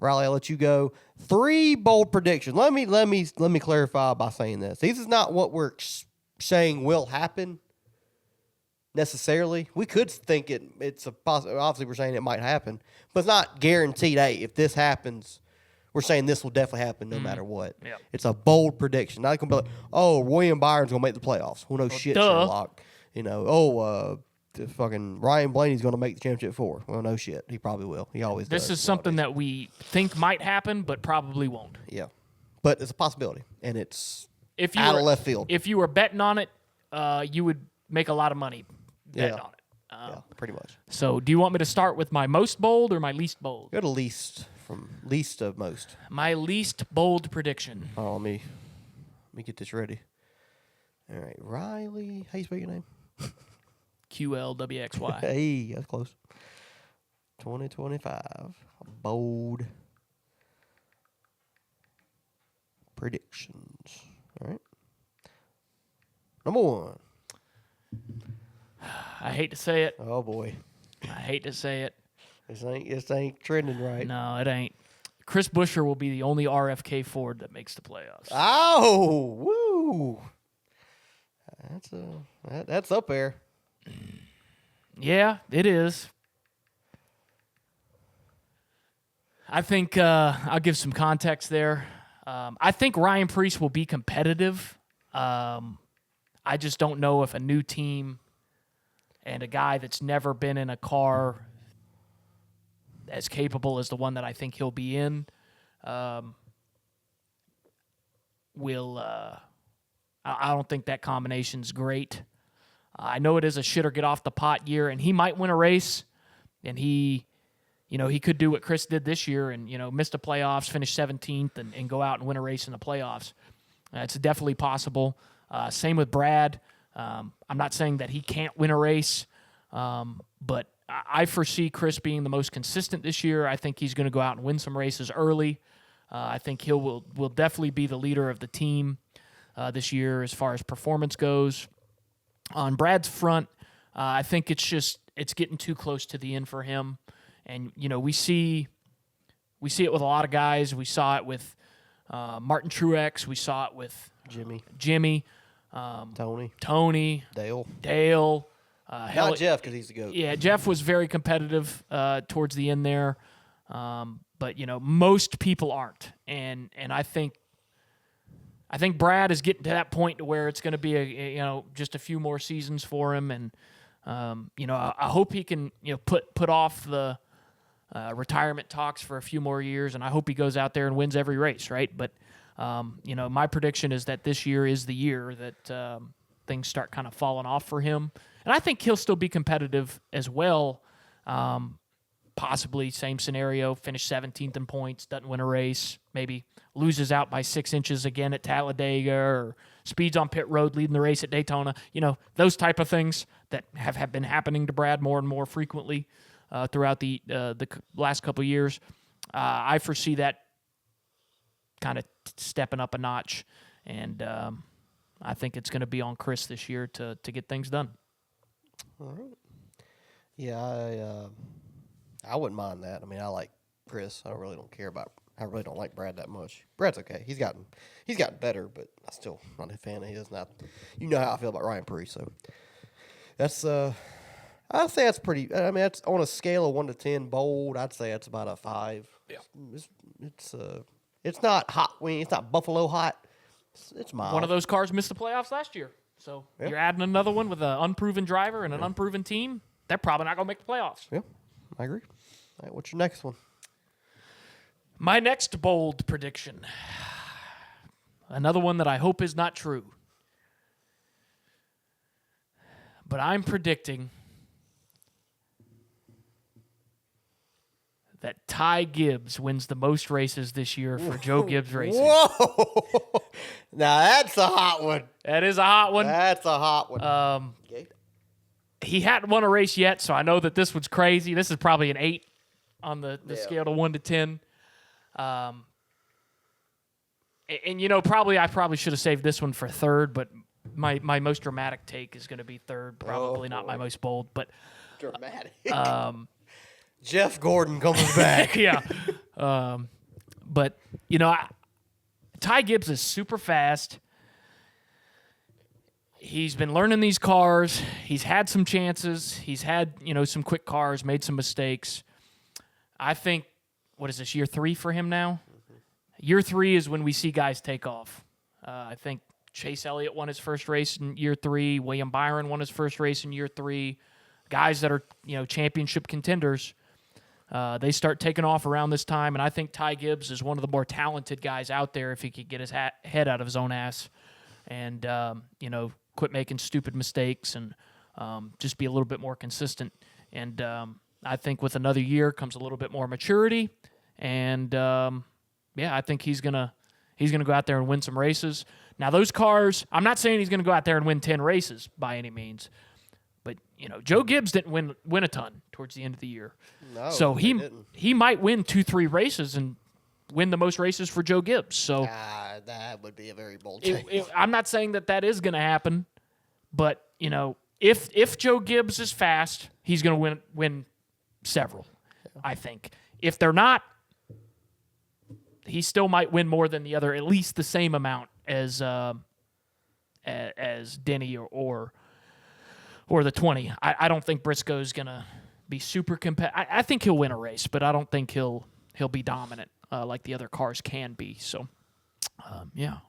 Riley, I'll let you go. 3 bold predictions. Let me clarify by saying this. This is not what we're saying will happen necessarily. We could think it's a possibility. Obviously, we're saying it might happen, but it's not guaranteed. Hey, if this happens, we're saying this will definitely happen no matter what. Yeah. It's a bold prediction. Not going to be like, oh, William Byron's going to make the playoffs. Well, no shit, Sherlock. Fucking Ryan Blaney's going to make the championship 4. Well, no shit. He probably will. He always does. This is something that we think might happen, but probably won't. Yeah. But it's a possibility, and it's out of left field. If you were betting on it, you would make a lot of money betting on it. Yeah, pretty much. So do you want me to start with my most bold or my least bold? Go to least, from least to most. My least bold prediction. Oh, let me get this ready. All right, Riley. How you spell your name? QLWXY. Hey, that's close. 2025. Bold predictions. All right. Number 1. I hate to say it. Oh, boy. I hate to say it. This ain't trending right. No, it ain't. Chris Buescher will be the only RFK Ford that makes the playoffs. Oh, woo. That's up there. Yeah, it is. I think I'll give some context there. I think Ryan Preece will be competitive. I just don't know if a new team and a guy that's never been in a car as capable as the one that I think he'll be in will I don't think that combination's great. I know it is a shit or get off the pot year, and he might win a race, and he could do what Chris did this year and, miss the playoffs, finish 17th, and go out and win a race in the playoffs. It's definitely possible. Same with Brad. I'm not saying that he can't win a race, but I foresee Chris being the most consistent this year. I think he's going to go out and win some races early. I think he will definitely be the leader of the team this year as far as performance goes. On Brad's front, I think it's getting too close to the end for him, and we see it with a lot of guys. We saw it with Martin Truex. We saw it with Jimmy, Tony, Dale. Not Jeff, because he's the GOAT. Yeah, Jeff was very competitive towards the end there, but most people aren't, and I think Brad is getting to that point to where it's going to be just a few more seasons for him, and I hope he can put off the retirement talks for a few more years, and I hope he goes out there and wins every race, right? But my prediction is that this year is the year that things start kind of falling off for him, and I think he'll still be competitive as well. Possibly same scenario, finish 17th in points, doesn't win a race, maybe loses out by 6 inches again at Talladega, or speeds on pit road leading the race at Daytona. Those type of things that have been happening to Brad more and more frequently throughout the last couple of years. I foresee that kind of stepping up a notch, and I think it's going to be on Chris this year to get things done. All right. Yeah, I wouldn't mind that. I mean, I like Chris. I really don't like Brad that much. Brad's okay. He's gotten better, but I'm still not a fan of his. Not, how I feel about Ryan Preece. So that's I'd say that's pretty. I mean, that's on a scale of 1 to 10, bold. I'd say that's about a 5. Yeah. It's not hot. It's not Buffalo hot. It's mild. One of those cars missed the playoffs last year, so you're adding another one with an unproven driver and an unproven team. They're probably not going to make the playoffs. Yeah, I agree. All right, what's your next one? My next bold prediction, another one that I hope is not true, but I'm predicting that Ty Gibbs wins the most races this year for Joe Gibbs Racing. Whoa! Now that's a hot one. That is a hot one. That's a hot one. He hadn't won a race yet, so I know that this one's crazy. This is probably an 8 on the scale to 1 to 10. And I probably should have saved this one for third, but my most dramatic take is going to be third. Probably not my most bold, but dramatic. Jeff Gordon comes back. Yeah. But, Ty Gibbs is super fast. He's been learning these cars. He's had some chances. He's had, some quick cars, made some mistakes. I think, what is this, year 3 for him now? Year 3 is when we see guys take off. I think Chase Elliott won his first race in year 3. William Byron won his first race in year 3. Guys that are, championship contenders, they start taking off around this time. And I think Ty Gibbs is one of the more talented guys out there if he could get his head out of his own ass and, quit making stupid mistakes and just be a little bit more consistent. And I think with another year comes a little bit more maturity. And, I think he's gonna go out there and win some races. Now, those cars, I'm not saying he's going to go out there and win 10 races by any means. But, Joe Gibbs didn't win a ton towards the end of the year. No, so didn't. he might win 2-3 races and win the most races for Joe Gibbs. So that would be a very bold take. I'm not saying that is going to happen, but if Joe Gibbs is fast, he's going to win several. Yeah. I think if they're not, he still might win more than the other, at least the same amount as Denny or the 20. I don't think Briscoe's going to be super competitive. I think he'll win a race, but I don't think he'll be dominant like the other cars can be. So,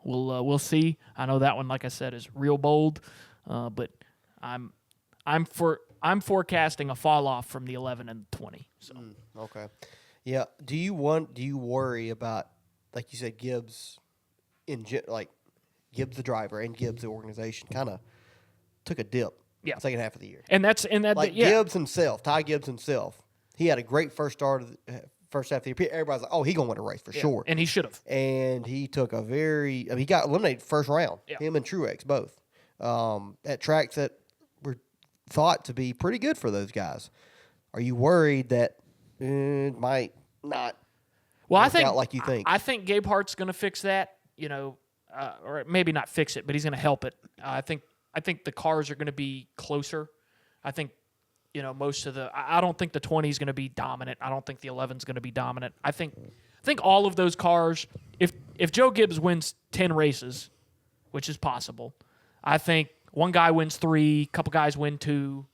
we'll see. I know that one, like I said, is real bold, but I'm forecasting a fall off from the 11 and 20. So okay, yeah. Do you worry about, like you said, Gibbs Gibbs the driver and Gibbs the organization kind of took a dip. Yeah. Second half of the year. Gibbs himself, Ty Gibbs himself, he had a great first half of the year. Everybody's like, oh, he's going to win a race for sure. And he should have. And he took he got eliminated first round. Yeah. Him and Truex both. At tracks that were thought to be pretty good for those guys. Are you worried that it might not work out like you think? I think Gabe Hart's going to fix that, or maybe not fix it, but he's going to help it. I think the cars are going to be closer. I think, most of I don't think the 20 is going to be dominant. I don't think the 11 is going to be dominant. I think all of those cars, if Joe Gibbs wins 10 races, which is possible, I think one guy wins 3, a couple guys win 2,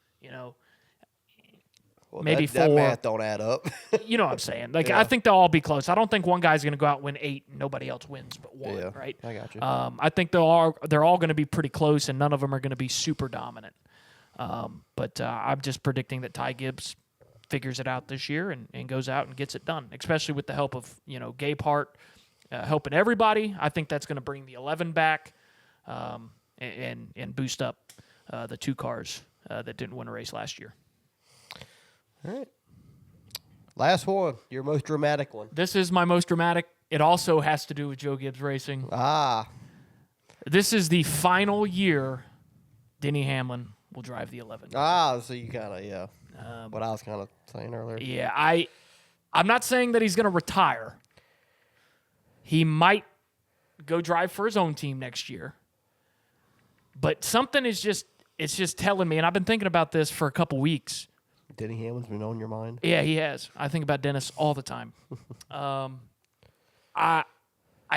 maybe 4. That math don't add up. You know what I'm saying? Yeah. I think they'll all be close. I don't think one guy's going to go out and win 8 and nobody else wins but 1, Yeah, right? I got you. I think they're all going to be pretty close, and none of them are going to be super dominant. But I'm just predicting that Ty Gibbs figures it out this year and goes out and gets it done, especially with the help of Gabe Hart helping everybody. I think that's going to bring the 11 back and boost up the 2 cars that didn't win a race last year. All right. Last one, your most dramatic one. This is my most dramatic. It also has to do with Joe Gibbs Racing. This is the final year Denny Hamlin will drive the 11. So you kind of, what I was kind of saying earlier. Yeah, I'm not saying that he's going to retire. He might go drive for his own team next year. But something is just telling me, and I've been thinking about this for a couple weeks. Denny Hamlin's been on your mind? Yeah, he has. I think about Dennis all the time. I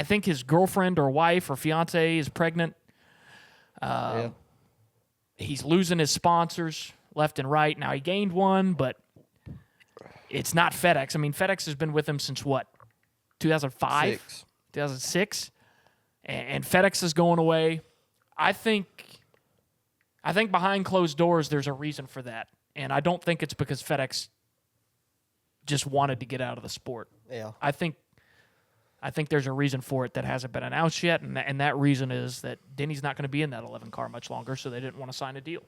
think his girlfriend or wife or fiance is pregnant. Yeah. He's losing his sponsors left and right. Now, he gained one, but it's not FedEx. I mean, FedEx has been with him since what? 2005? 2006? And FedEx is going away. I think behind closed doors there's a reason for that. And I don't think it's because FedEx just wanted to get out of the sport. Yeah. I think there's a reason for it that hasn't been announced yet, and that reason is that Denny's not going to be in that 11 car much longer, so they didn't want to sign a deal.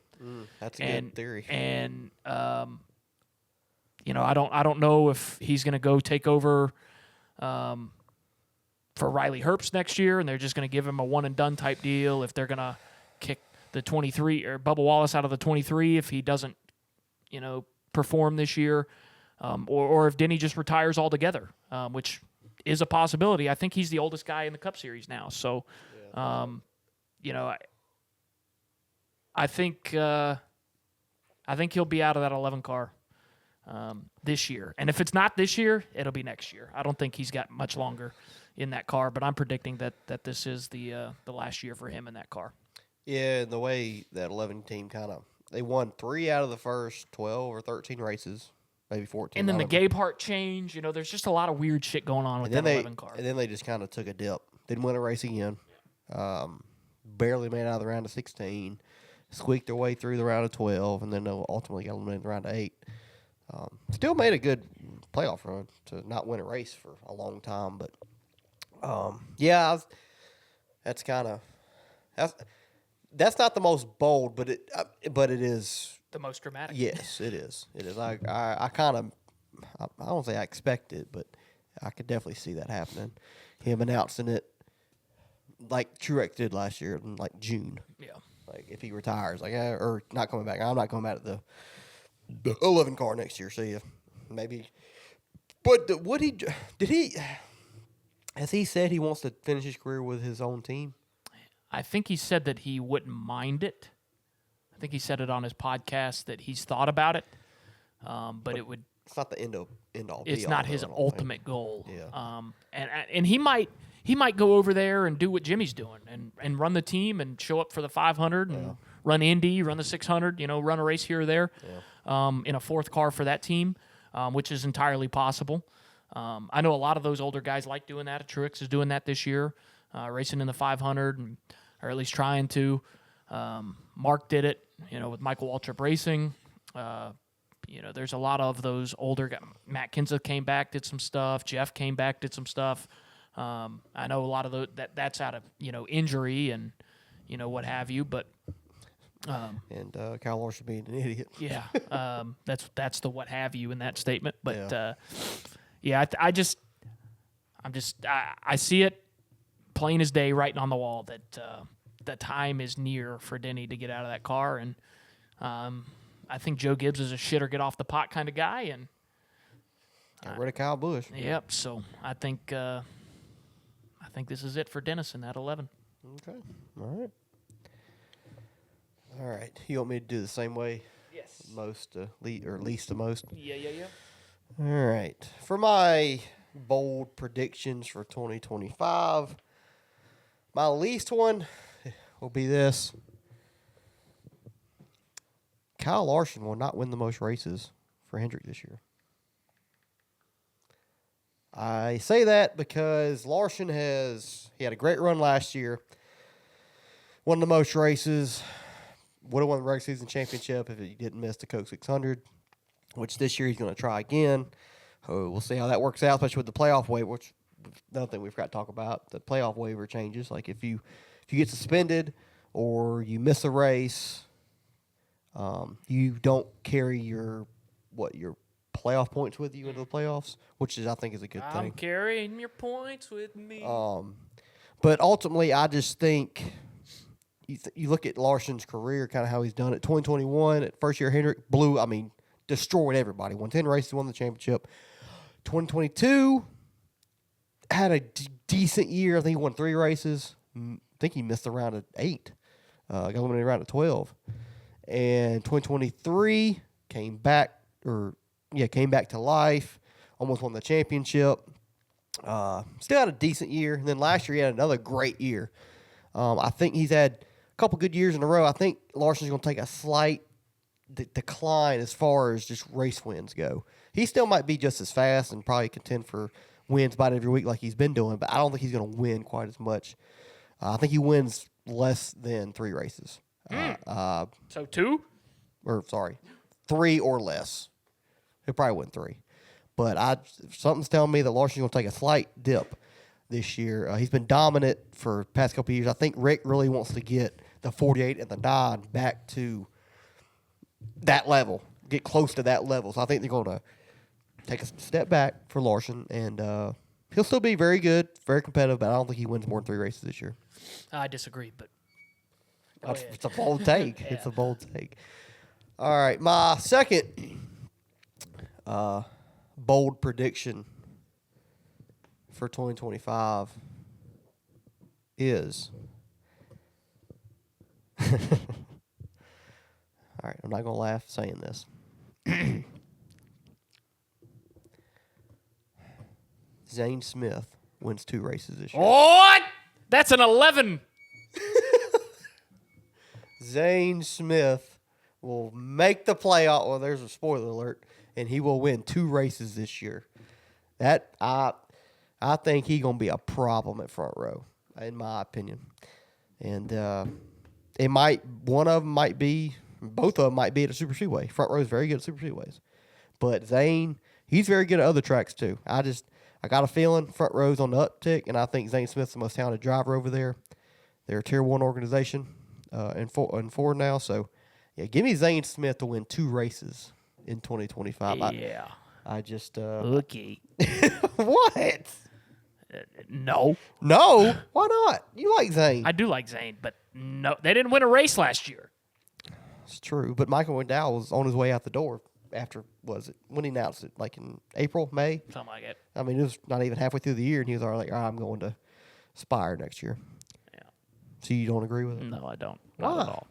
That's a good theory. And I don't know if he's going to go take over for Riley Herbst next year, and they're just going to give him a one and done type deal. If they're going to kick the 23 or Bubba Wallace out of the 23 if he doesn't, perform this year, or if Denny just retires altogether, which is a possibility. I think he's the oldest guy in the Cup Series now. So, I think he'll be out of that 11 car this year. And if it's not this year, it'll be next year. I don't think he's got much longer in that car, but I'm predicting that this is the last year for him in that car. Yeah, and the way that 11 team they won 3 out of the first 12 or 13 races, maybe 14. And then the Gabehart change, there's just a lot of weird shit going on with that 11 car. And then they just kind of took a dip. Didn't win a race again. Barely made it out of the round of 16. Squeaked their way through the round of 12, and then ultimately got eliminated in the round of 8. Still made a good playoff run to not win a race for a long time, but that's not the most bold, but it is the most dramatic. Yes, it is. It is. I don't say I expect it, but I could definitely see that happening. Him announcing it like Truex did last year in like June. Yeah. Like if he retires, or not coming back. I'm not coming back at the 11 car next year. See ya. Maybe. But has he said he wants to finish his career with his own team? I think he said that he wouldn't mind it. I think he said it on his podcast that he's thought about it, but it would. It's not the end all. It's not his ultimate goal. Yeah. And he might go over there and do what Jimmy's doing and run the team and show up for the 500 and run Indy, run the 600. Run a race here or there, in a fourth car for that team, which is entirely possible. I know a lot of those older guys like doing that. Truex is doing that this year, racing in the 500, or at least trying to. Mark did it, with Michael Waltrip Racing. There's a lot of those older guys. Matt Kenseth came back, did some stuff. Jeff came back, did some stuff. I know a lot of that's out of injury and what have you, but. And Kyle Larson being an idiot. Yeah, that's the what have you in that statement. But I see it plain as day, writing on the wall that the time is near for Denny to get out of that car, and I think Joe Gibbs is a shit or get off the pot kind of guy, and got rid of Kyle Busch. Yep. So I think this is it for Dennis in that 11. Okay. All right. You want me to do the same way? Yes. Most least to most? Yeah. All right. For my bold predictions for 2025, my least one will be this. Kyle Larson will not win the most races for Hendrick this year. I say that because Larson he had a great run last year, won the most races, would have won the regular season championship if he didn't miss the Coke 600, which this year he's going to try again. We'll see how that works out, especially with the playoff waiver, which another thing we forgot to talk about. The playoff waiver changes. Like if you get suspended or you miss a race, you don't carry your playoff points with you into the playoffs, which I think is a good thing. I'm carrying your points with me. But ultimately, I just think you look at Larson's career, kind of how he's done it. 2021, at first year, Hendrick destroyed everybody. Won 10 races, won the championship. 2022 had a decent year. I think he won 3 races. I think he missed the round of 8. Got eliminated round of 12. And 2023 came back to life. Almost won the championship. Still had a decent year. And then last year he had another great year. I think he's had a couple good years in a row. I think Larson's going to take a slight decline as far as just race wins go. He still might be just as fast and probably contend for wins about every week like he's been doing, but I don't think he's going to win quite as much. I think he wins less than 3 races. So 2? Or, sorry, 3 or less. He'll probably win 3. But something's telling me that Larson's going to take a slight dip this year. He's been dominant for the past couple of years. I think Rick really wants to get the 48 and the 9 back to that level, get close to that level. So I think they're going to take a step back for Larson, and he'll still be very good, very competitive, but I don't think he wins more than 3 races this year. I disagree, but it's a bold take. Yeah. It's a bold take. All right, my second bold prediction for 2025 is all right, I'm not going to laugh saying this. Zane Smith wins 2 races this year. What? That's an 11. Zane Smith will make the playoff. Well, there's a spoiler alert, and he will win 2 races this year. That I think he's gonna be a problem at front row, in my opinion. And both of them might be at a super speedway. Front row is very good at super speedways, but Zane, he's very good at other tracks too. I got a feeling front row's on the uptick, and I think Zane Smith's the most talented driver over there. They're a Tier 1 organization in Ford now, so yeah, give me Zane Smith to win 2 races in 2025. Yeah. I just Okay. what? No. No, why not? You like Zane? I do like Zane, but no, they didn't win a race last year. It's true, but Michael McDowell was on his way out the door after, when he announced it, like in April, May? Something like it. I mean, it was not even halfway through the year, and he was already like, I'm going to Spire next year. Yeah. So you don't agree with it? No, I don't. Not Why? at all.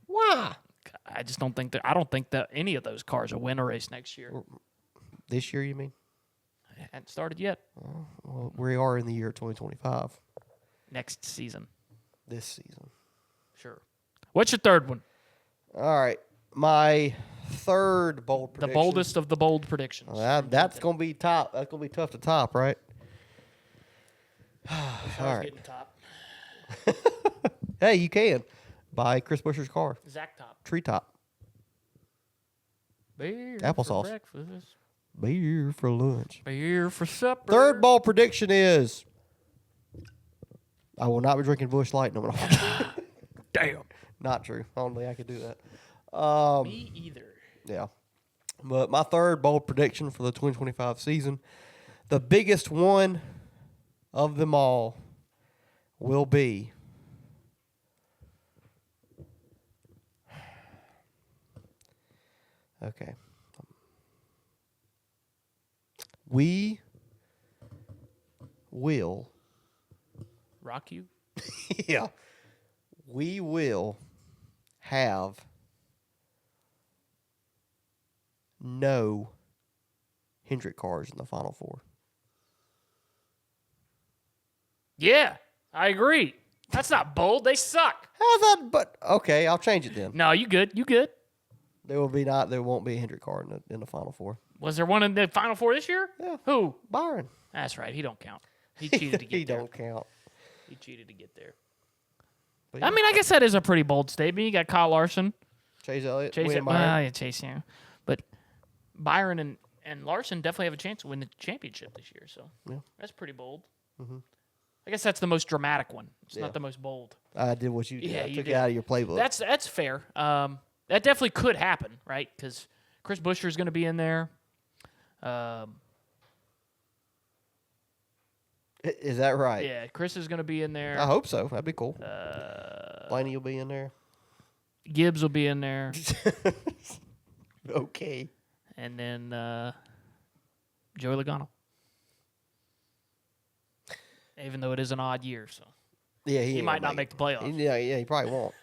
Why? I just don't think that. I don't think that any of those cars will win a race next year. This year, you mean? It hasn't started yet. Well, we are in the year 2025. Next season. This season. Sure. What's your third one? All right. My third bold prediction. The boldest of the bold predictions. That's going to be top. That's going to be tough to top, right? All right. Getting top. Hey, you can. Buy Chris Buescher's car. Zach top. Treetop. Beer Applesauce. for breakfast. Beer for lunch. Beer for supper. Third bold prediction is I will not be drinking Busch Light no more. Damn. Not true. Only I could do that. Me either. Yeah. But my third bold prediction for the 2025 season, the biggest one of them all will be okay. We will Rock you? yeah. We will have no Hendrick cars in the Final Four. Yeah, I agree. That's not bold. They suck. How's that? But okay, I'll change it then. No, you good. You good. There won't be a Hendrick car in the Final Four. Was there one in the Final Four this year? Yeah. Who? Byron. That's right. He don't count. He cheated to get he there. don't count. He cheated to get there. But I mean, I guess that is a pretty bold statement. You got Kyle Larson. Chase Elliott. Chase William well, Byron. yeah, Chase, yeah. But Byron and Larson definitely have a chance to win the championship this year. So Yeah. that's pretty bold. Mm-hmm. I guess that's the most dramatic one. It's Yeah. not the most bold. I did what you did. Yeah, I you took did. it out of your playbook. That's fair. That definitely could happen, right? Because Chris Buescher is going to be in there. Is that right? Yeah, Chris is going to be in there. I hope so. That'd be cool. Blaney will be in there. Gibbs will be in there. Okay. And then Joey Logano. Even though it is an odd year, so Yeah, he might not won't make the playoffs. Yeah, he probably won't.